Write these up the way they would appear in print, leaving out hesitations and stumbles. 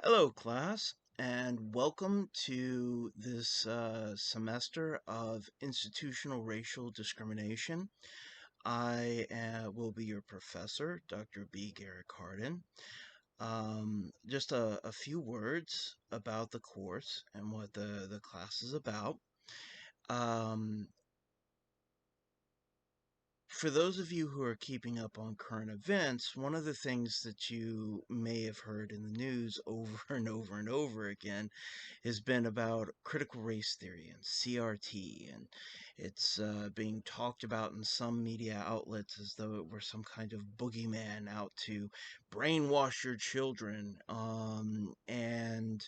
Hello, class, and welcome to this semester of Institutional Racial Discrimination. I will be your professor, Dr. B. Garrett Carden. Just a few words about the course and what the class is about. Um, for those of you who are keeping up on current events, one of the things that you may have heard in the news over and over and over again has been about critical race theory and CRT, and it's being talked about in some media outlets as though it were some kind of boogeyman out to brainwash your children. And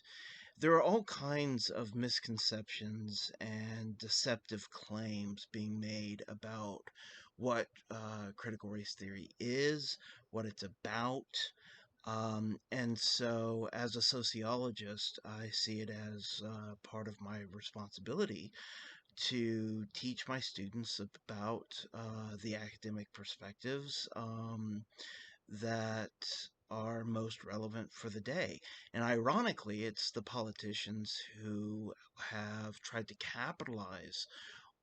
there are all kinds of misconceptions and deceptive claims being made about what critical race theory is, what it's about. And so, as a sociologist, I see it as part of my responsibility to teach my students about the academic perspectives that are most relevant for the day. And ironically, it's the politicians who have tried to capitalize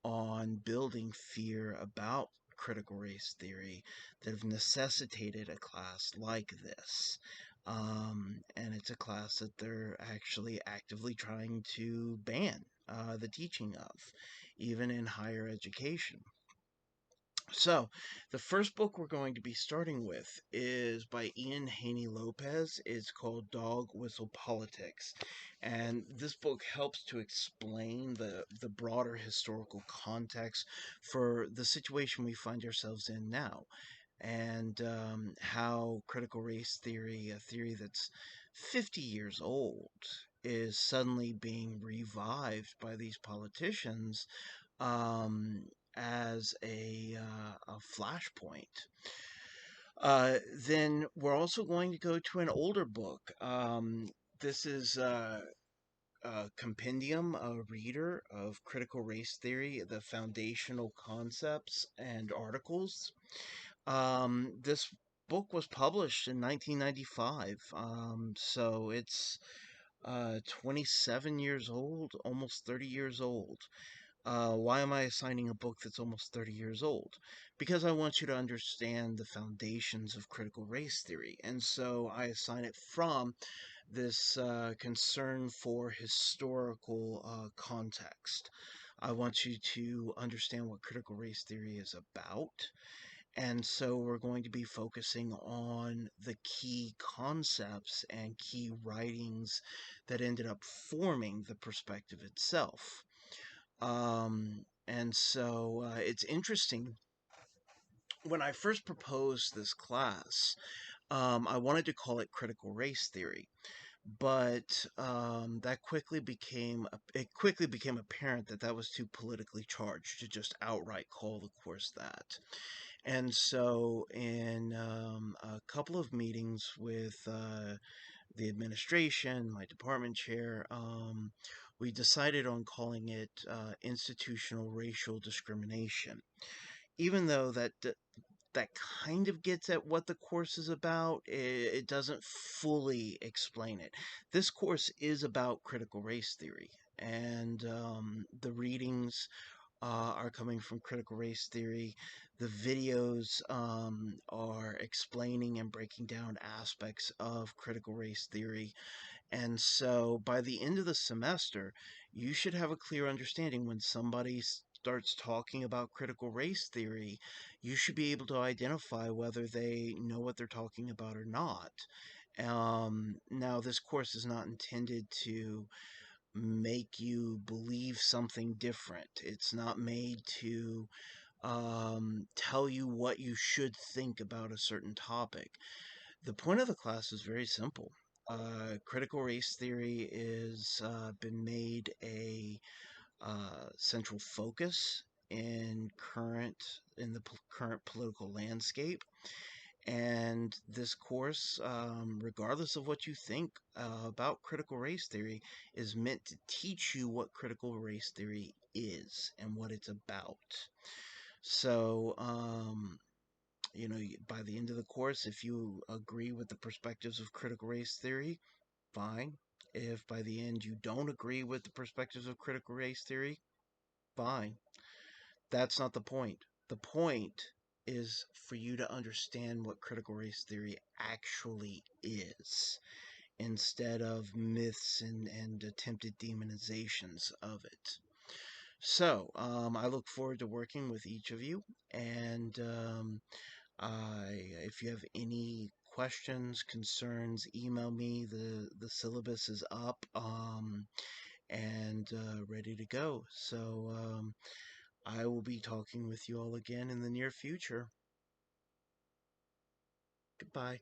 on building fear about critical race theory that have necessitated a class like this. And it's a class that they're actually actively trying to ban the teaching of, even in higher education. So, the first book we're going to be starting with is by Ian Haney Lopez. It's called Dog Whistle Politics. And this book helps to explain the broader historical context for the situation we find ourselves in now. And how critical race theory, a theory that's 50 years old, is suddenly being revived by these politicians um, as a flashpoint. Then we're also going to go to an older book. This is a compendium, a reader of critical race theory, the foundational concepts and articles. This book was published in 1995, so it's 27 years old, almost 30 years old. Why am I assigning a book that's almost 30 years old? Because I want you to understand the foundations of critical race theory. And so I assign it from this concern for historical context. I want you to understand what critical race theory is about. And so we're going to be focusing on the key concepts and key writings that ended up forming the perspective itself. And so it's interesting. When I first proposed this class, I wanted to call it critical race theory, but it quickly became apparent that that was too politically charged to just outright call the course that. And so, in a couple of meetings with the administration, my department chair, we decided on calling it institutional racial discrimination. Even though that kind of gets at what the course is about, it doesn't fully explain it. This course is about critical race theory, and the readings are coming from critical race theory. The videos are explaining and breaking down aspects of critical race theory. And so by the end of the semester, you should have a clear understanding when somebody starts talking about critical race theory, you should be able to identify whether they know what they're talking about or not. Now, this course is not intended to make you believe something different. It's not made to tell you what you should think about a certain topic. The point of the class is very simple. Critical race theory is been made a central focus in the current political landscape. And this course, regardless of what you think about critical race theory, is meant to teach you what critical race theory is and what it's about. So, by the end of the course, if you agree with the perspectives of critical race theory, fine. If by the end you don't agree with the perspectives of critical race theory, fine. That's not the point. The point is for you to understand what critical race theory actually is instead of myths and attempted demonizations of it. So, I look forward to working with each of you. And if you have any questions, concerns, email me. The syllabus is up and ready to go. So, I will be talking with you all again in the near future. Goodbye.